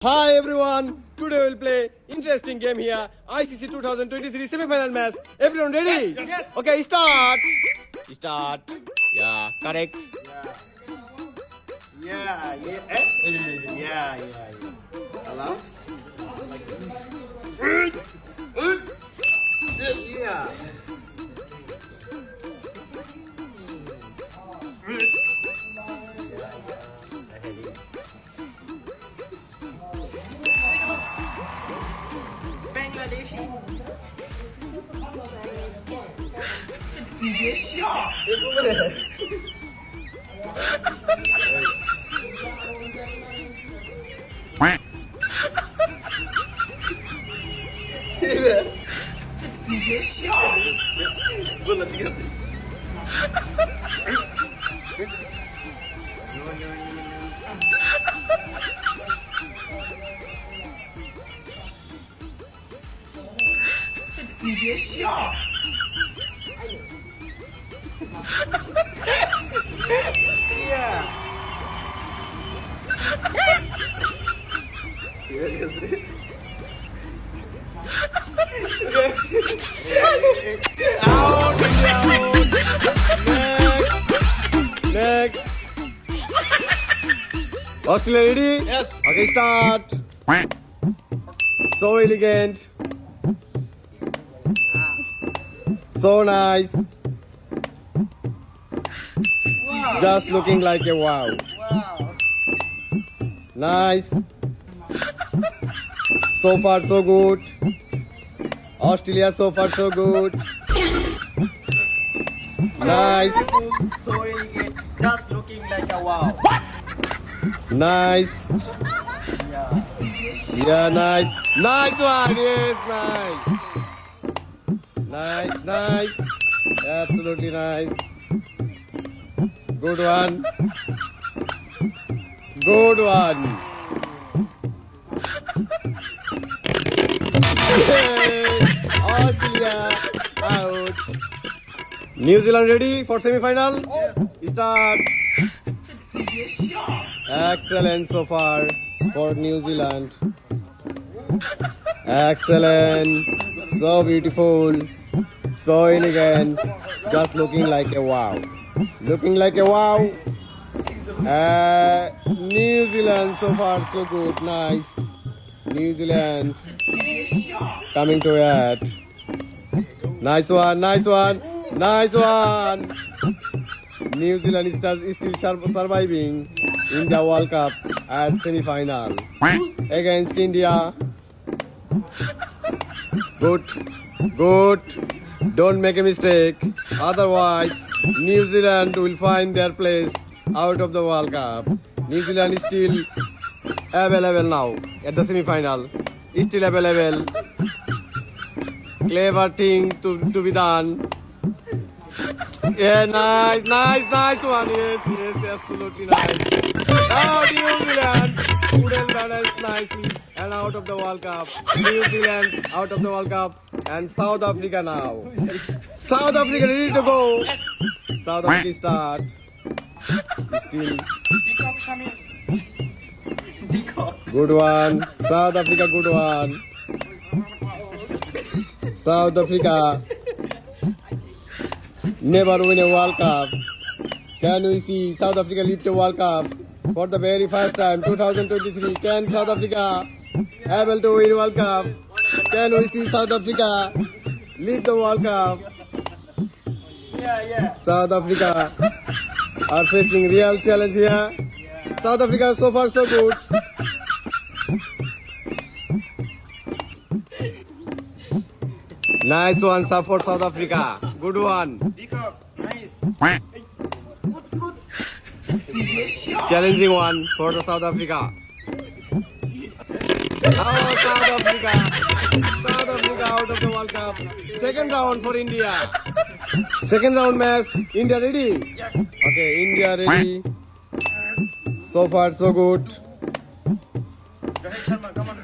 Hi everyone, today we'll play interesting game here. ICC 2023 semi-final match. Everyone ready? Yes. Okay, start. Start. Yeah, correct. Yeah. Hello? Yeah. Bangladesh. 你别笑，别说了。你别笑，不能这个。你别笑。Yeah. Out. Next. Australia ready? Yes. Okay, start. So elegant. So nice. Wow. Just looking like a wow. Wow. Nice. So far so good. Australia so far so good. Nice. So elegant. Just looking like a wow. Nice. Yeah. Yeah, nice. Nice one. Yes, nice. Nice. Absolutely nice. Good one. Good one. Yay! Australia out. New Zealand ready for semi-final? Start. Excellent so far for New Zealand. Excellent. So beautiful. So elegant. Just looking like a wow. Looking like a wow. New Zealand so far so good. Nice. New Zealand coming to it. Nice one. New Zealand is still surviving in the World Cup at semi-final against India. Good. Don't make a mistake. Otherwise, New Zealand will find their place out of the World Cup. New Zealand is still available now at the semi-final. Still available. Clever thing to be done. Yeah, nice one. Yes, absolutely nice. Now New Zealand couldn't balance nicely and out of the World Cup. New Zealand out of the World Cup and South Africa now. South Africa ready to go. South Africa start. Still good one. South Africa good one. South Africa never win a World Cup. Can we see South Africa lift a World Cup for the very first time 2023? Can South Africa able to win World Cup? Can we see South Africa lift the World Cup? Yeah. South Africa are facing real challenge here. South Africa so far so good. Nice one for South Africa. Good one. Nice. Good. Challenging one for the South Africa. Oh, South Africa out of the World Cup. Second round for India. Second round match. India ready? Yes. Okay, India ready. So far so good. Rohit Sharma, come on.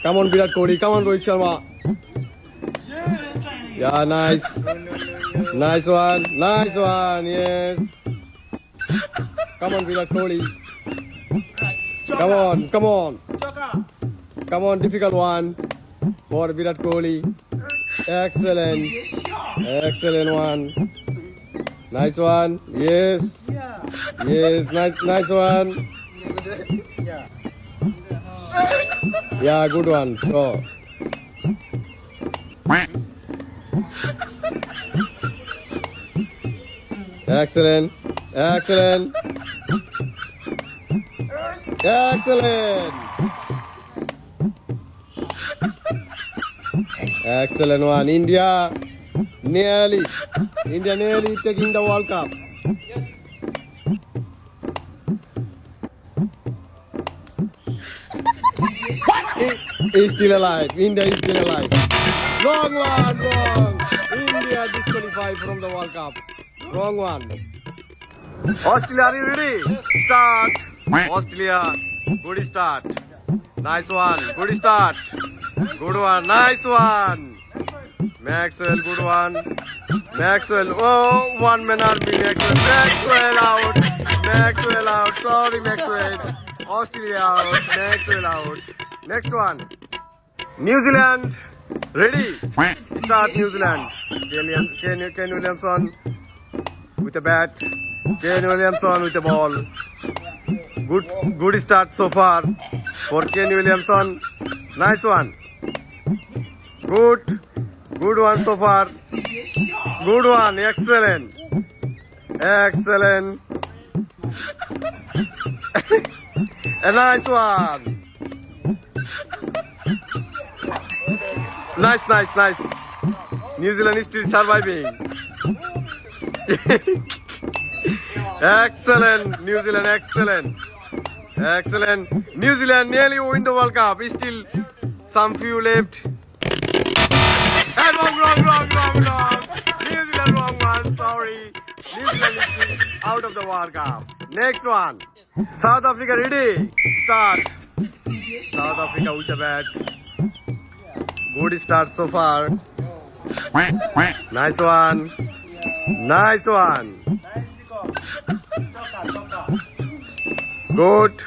Come on Virat Kohli. Come on Rohit Sharma. Yeah, nice. Nice one. Yes. Come on Virat Kohli. Come on, come on. Joker. Come on, difficult one for Virat Kohli. Excellent. Yes, shot. Excellent one. Nice one. Yes. Yeah. Yes. Nice one. Yeah. Yeah, good one. Throw. Excellent. Excellent. Excellent. Excellent one. India nearly taking the World Cup. Is still alive. India is still alive. Wrong one. Wrong. India disqualified from the World Cup. Wrong one. Australia, are you ready? Start. Australia, good start. Nice one. Good start. Good one. Nice one. Maxwell, good one. Maxwell. Oh, 1 man army. Maxwell. Maxwell out. Maxwell out. Sorry, Maxwell. Australia out. Maxwell out. Next one. New Zealand. Ready? Start New Zealand. Ken Williamson with a bat. Ken Williamson with a ball. Good start so far for Ken Williamson. Nice one. Good one so far. Good one. Excellent. Excellent. A nice one. Nice. New Zealand is still surviving. Excellent. New Zealand, excellent. New Zealand nearly win the World Cup. Still some few left. And wrong. New Zealand wrong one. Sorry. New Zealand is still out of the World Cup. Next one. South Africa ready? Start. South Africa with the bat. Good start so far. Nice one. Nice peacock. Joker. Good.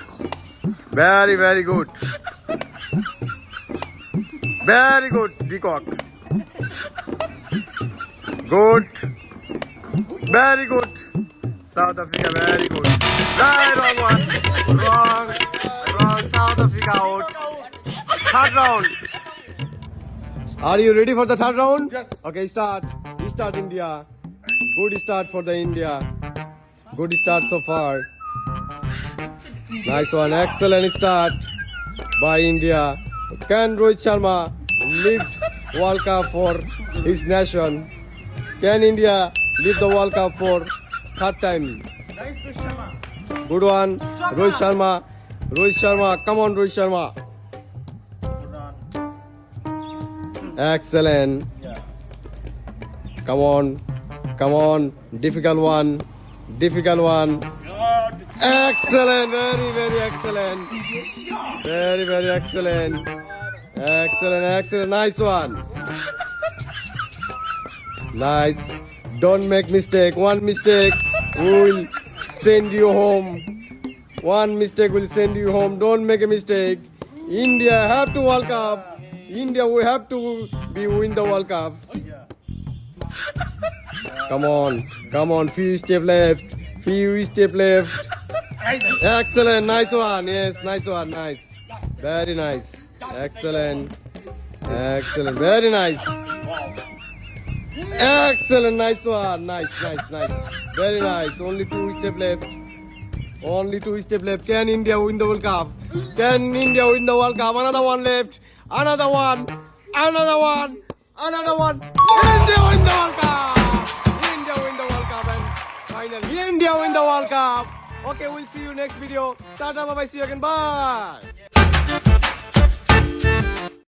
Very good. Very good, Peacock. Good. Very good. South Africa, very good. Wrong one. Wrong. South Africa out. Third round. Are you ready for the third round? Yes. Okay, start. Start India. Good start for the India. Good start so far. Nice one. Excellent start by India. Can Rohit Sharma lift World Cup for his nation? Can India lift the World Cup for third time? Nice Rohit Sharma. Good one. Rohit Sharma. Come on, Rohit Sharma. Good run. Excellent. Yeah. Come on. Difficult one. Good. Excellent. Very excellent. Yes, shot. Very excellent. Excellent. Nice one. Nice. Don't make mistake. One mistake will send you home. One mistake will send you home. Don't make a mistake. India have to World Cup. India we have to be win the World Cup. Yeah. Come on. Few step left. Excellent. Nice one. Yes, nice one. Nice. Very nice. Excellent. Very nice. Wow. Excellent. Nice one. Nice. Very nice. Only 2 step left. Can India win the World Cup? Another one left. Another one. India win the World Cup. And finally India win the World Cup. Okay, we'll see you next video. Tata, bye. See you again. Bye.